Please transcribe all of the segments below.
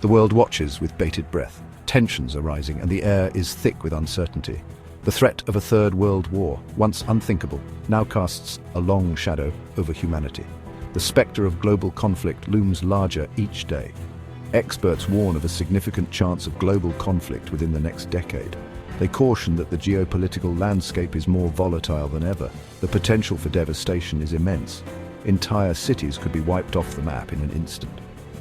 The world watches with bated breath. Tensions are rising and the air is thick with uncertainty. The threat of a third world war, once unthinkable, now casts a long shadow over humanity. The specter of global conflict looms larger each day. Experts warn of a significant chance of global conflict within the next decade. They caution that the geopolitical landscape is more volatile than ever. The potential for devastation is immense. Entire cities could be wiped off the map in an instant.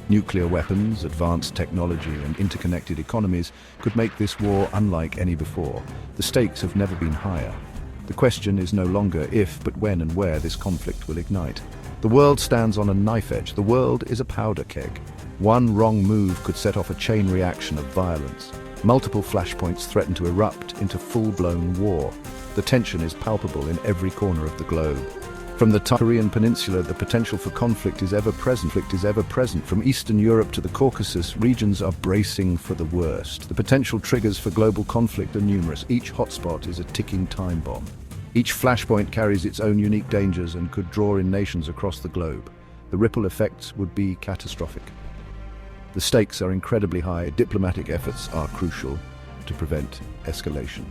Nuclear weapons, advanced technology, and interconnected economies could make this war unlike any before. The stakes have never been higher. The question is no longer if, but when and where this conflict will ignite. The world stands on a knife edge. The world is a powder keg. One wrong move could set off a chain reaction of violence. Multiple flashpoints threaten to erupt into full-blown war. The tension is palpable in every corner of the globe. From the Korean Peninsula, the potential for conflict is ever present. From Eastern Europe to the Caucasus, regions are bracing for the worst. The potential triggers for global conflict are numerous. Each hotspot is a ticking time bomb. Each flashpoint carries its own unique dangers and could draw in nations across the globe. The ripple effects would be catastrophic. The stakes are incredibly high. Diplomatic efforts are crucial to prevent escalation.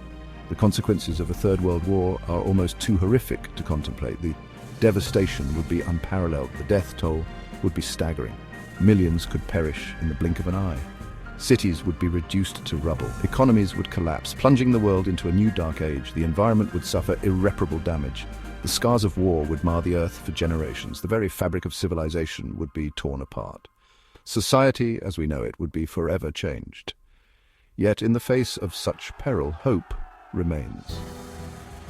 The consequences of a third world war are almost too horrific to contemplate. The devastation would be unparalleled. The death toll would be staggering. Millions could perish in the blink of an eye. Cities would be reduced to rubble. Economies would collapse, plunging the world into a new dark age. The environment would suffer irreparable damage. The scars of war would mar the earth for generations. The very fabric of civilization would be torn apart. Society, as we know it, would be forever changed. Yet, in the face of such peril, hope remains.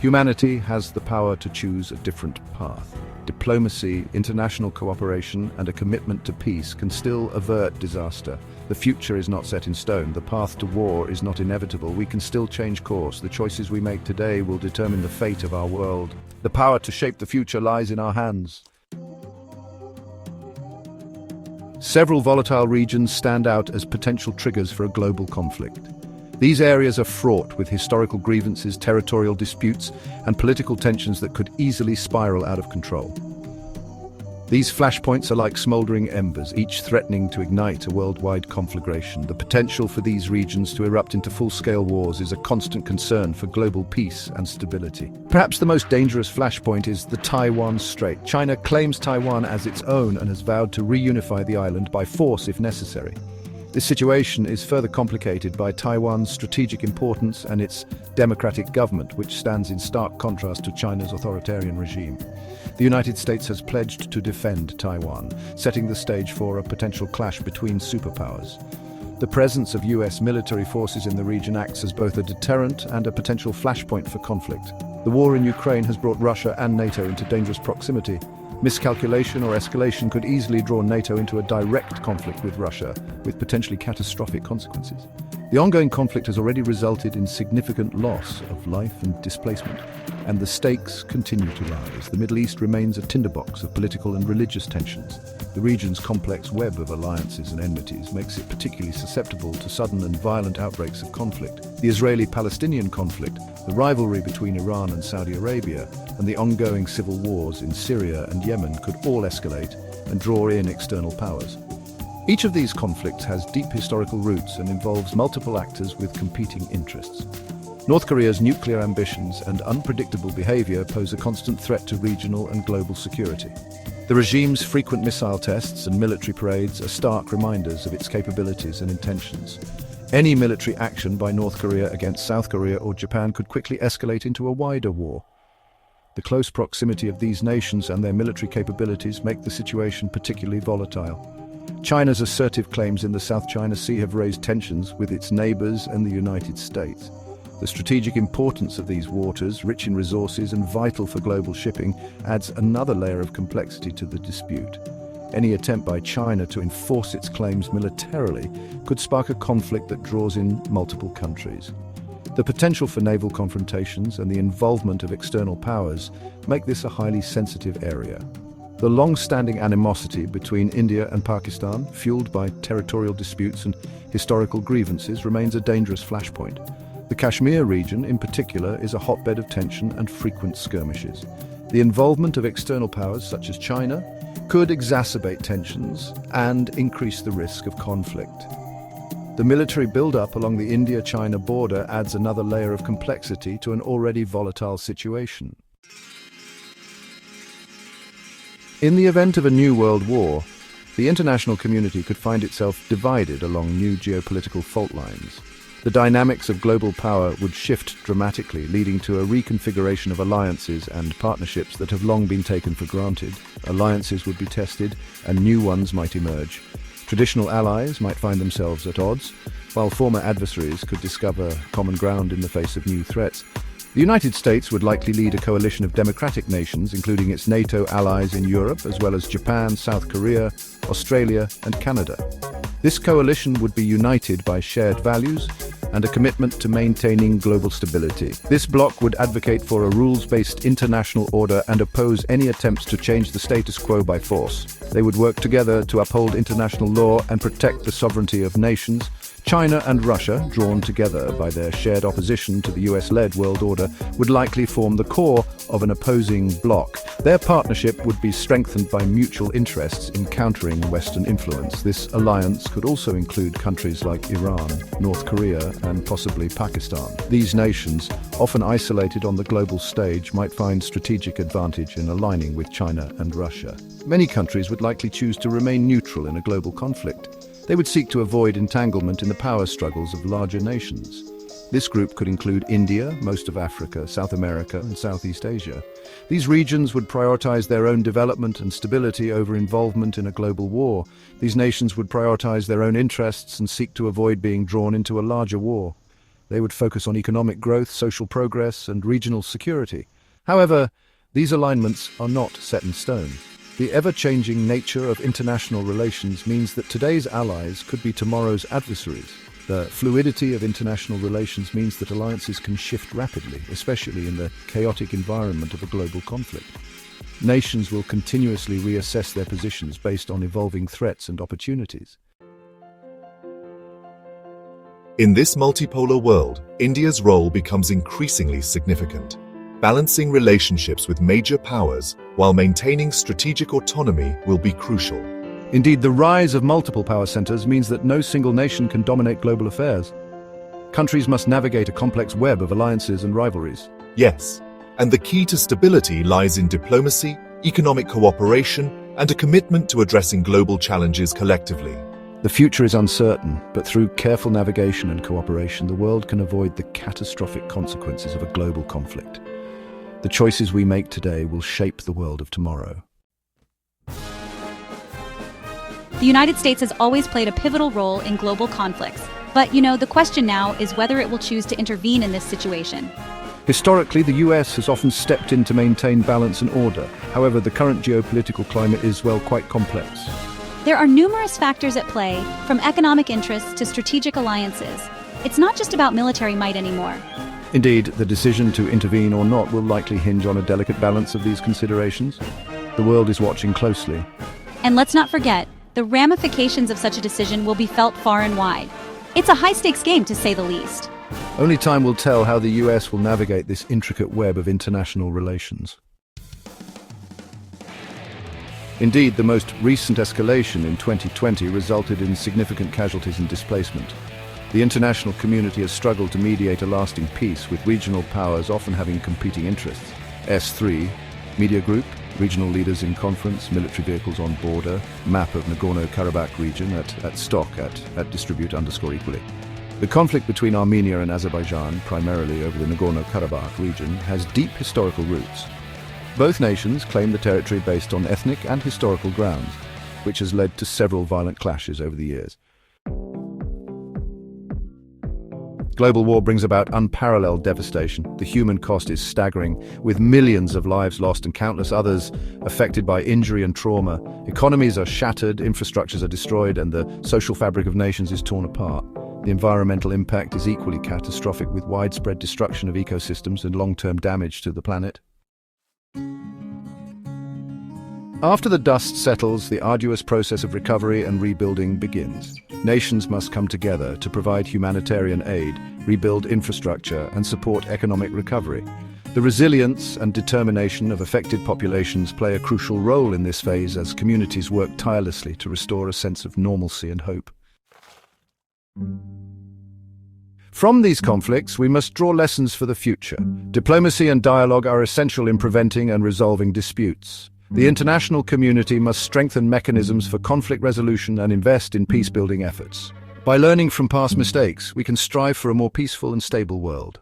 Humanity has the power to choose a different path. Diplomacy, international cooperation, and a commitment to peace can still avert disaster. The future is not set in stone. The path to war is not inevitable. We can still change course. The choices we make today will determine the fate of our world. The power to shape the future lies in our hands. Several volatile regions stand out as potential triggers for a global conflict. These areas are fraught with historical grievances, territorial disputes, and political tensions that could easily spiral out of control. These flashpoints are like smoldering embers, each threatening to ignite a worldwide conflagration. The potential for these regions to erupt into full-scale wars is a constant concern for global peace and stability. Perhaps the most dangerous flashpoint is the Taiwan Strait. China claims Taiwan as its own and has vowed to reunify the island by force if necessary. This situation is further complicated by Taiwan's strategic importance and its democratic government, which stands in stark contrast to China's authoritarian regime. The United States has pledged to defend Taiwan, setting the stage for a potential clash between superpowers. The presence of US military forces in the region acts as both a deterrent and a potential flashpoint for conflict. The war in Ukraine has brought Russia and NATO into dangerous proximity. Miscalculation or escalation could easily draw NATO into a direct conflict with Russia, with potentially catastrophic consequences. The ongoing conflict has already resulted in significant loss of life and displacement, and the stakes continue to rise. The Middle East remains a tinderbox of political and religious tensions. The region's complex web of alliances and enmities makes it particularly susceptible to sudden and violent outbreaks of conflict. The Israeli-Palestinian conflict, the rivalry between Iran and Saudi Arabia, and the ongoing civil wars in Syria and Yemen could all escalate and draw in external powers. Each of these conflicts has deep historical roots and involves multiple actors with competing interests. North Korea's nuclear ambitions and unpredictable behavior pose a constant threat to regional and global security. The regime's frequent missile tests and military parades are stark reminders of its capabilities and intentions. Any military action by North Korea against South Korea or Japan could quickly escalate into a wider war. The close proximity of these nations and their military capabilities make the situation particularly volatile. China's assertive claims in the South China Sea have raised tensions with its neighbors and the United States. The strategic importance of these waters, rich in resources and vital for global shipping, adds another layer of complexity to the dispute. Any attempt by China to enforce its claims militarily could spark a conflict that draws in multiple countries. The potential for naval confrontations and the involvement of external powers make this a highly sensitive area. The long-standing animosity between India and Pakistan, fueled by territorial disputes and historical grievances, remains a dangerous flashpoint. The Kashmir region, in particular, is a hotbed of tension and frequent skirmishes. The involvement of external powers, such as China, could exacerbate tensions and increase the risk of conflict. The military buildup along the India-China border adds another layer of complexity to an already volatile situation. In the event of a new world war, the international community could find itself divided along new geopolitical fault lines. The dynamics of global power would shift dramatically, leading to a reconfiguration of alliances and partnerships that have long been taken for granted. Alliances would be tested, and new ones might emerge. Traditional allies might find themselves at odds, while former adversaries could discover common ground in the face of new threats. The United States would likely lead a coalition of democratic nations, including its NATO allies in Europe, as well as Japan, South Korea, Australia, and Canada. This coalition would be united by shared values and a commitment to maintaining global stability. This bloc would advocate for a rules-based international order and oppose any attempts to change the status quo by force. They would work together to uphold international law and protect the sovereignty of nations. China and Russia, drawn together by their shared opposition to the US-led world order, would likely form the core of an opposing bloc. Their partnership would be strengthened by mutual interests in countering Western influence. This alliance could also include countries like Iran, North Korea, and possibly Pakistan. These nations, often isolated on the global stage, might find strategic advantage in aligning with China and Russia. Many countries would likely choose to remain neutral in a global conflict. They would seek to avoid entanglement in the power struggles of larger nations. This group could include India, most of Africa, South America, and Southeast Asia. These regions would prioritize their own development and stability over involvement in a global war. These nations would prioritize their own interests and seek to avoid being drawn into a larger war. They would focus on economic growth, social progress, and regional security. However, these alignments are not set in stone. The ever-changing nature of international relations means that today's allies could be tomorrow's adversaries. The fluidity of international relations means that alliances can shift rapidly, especially in the chaotic environment of a global conflict. Nations will continuously reassess their positions based on evolving threats and opportunities. In this multipolar world, India's role becomes increasingly significant. Balancing relationships with major powers while maintaining strategic autonomy will be crucial. Indeed, the rise of multiple power centers means that no single nation can dominate global affairs. Countries must navigate a complex web of alliances and rivalries. Yes, and the key to stability lies in diplomacy, economic cooperation, and a commitment to addressing global challenges collectively. The future is uncertain, but through careful navigation and cooperation, the world can avoid the catastrophic consequences of a global conflict. The choices we make today will shape the world of tomorrow. The United States has always played a pivotal role in global conflicts. But, the question now is whether it will choose to intervene in this situation. Historically, the US has often stepped in to maintain balance and order. However, the current geopolitical climate is, quite complex. There are numerous factors at play, from economic interests to strategic alliances. It's not just about military might anymore. Indeed, the decision to intervene or not will likely hinge on a delicate balance of these considerations. The world is watching closely. And let's not forget, the ramifications of such a decision will be felt far and wide. It's a high-stakes game, to say the least. Only time will tell how the US will navigate this intricate web of international relations. Indeed, the most recent escalation in 2020 resulted in significant casualties and displacement. The international community has struggled to mediate a lasting peace, with regional powers often having competing interests. S3, Media Group, regional leaders in conference, military vehicles on border, map of Nagorno-Karabakh region at stock at distribute_equally. The conflict between Armenia and Azerbaijan, primarily over the Nagorno-Karabakh region, has deep historical roots. Both nations claim the territory based on ethnic and historical grounds, which has led to several violent clashes over the years. Global war brings about unparalleled devastation. The human cost is staggering, with millions of lives lost and countless others affected by injury and trauma. Economies are shattered, infrastructures are destroyed, and the social fabric of nations is torn apart. The environmental impact is equally catastrophic, with widespread destruction of ecosystems and long-term damage to the planet. After the dust settles, the arduous process of recovery and rebuilding begins. Nations must come together to provide humanitarian aid, rebuild infrastructure, and support economic recovery. The resilience and determination of affected populations play a crucial role in this phase as communities work tirelessly to restore a sense of normalcy and hope. From these conflicts, we must draw lessons for the future. Diplomacy and dialogue are essential in preventing and resolving disputes. The international community must strengthen mechanisms for conflict resolution and invest in peace-building efforts. By learning from past mistakes, we can strive for a more peaceful and stable world.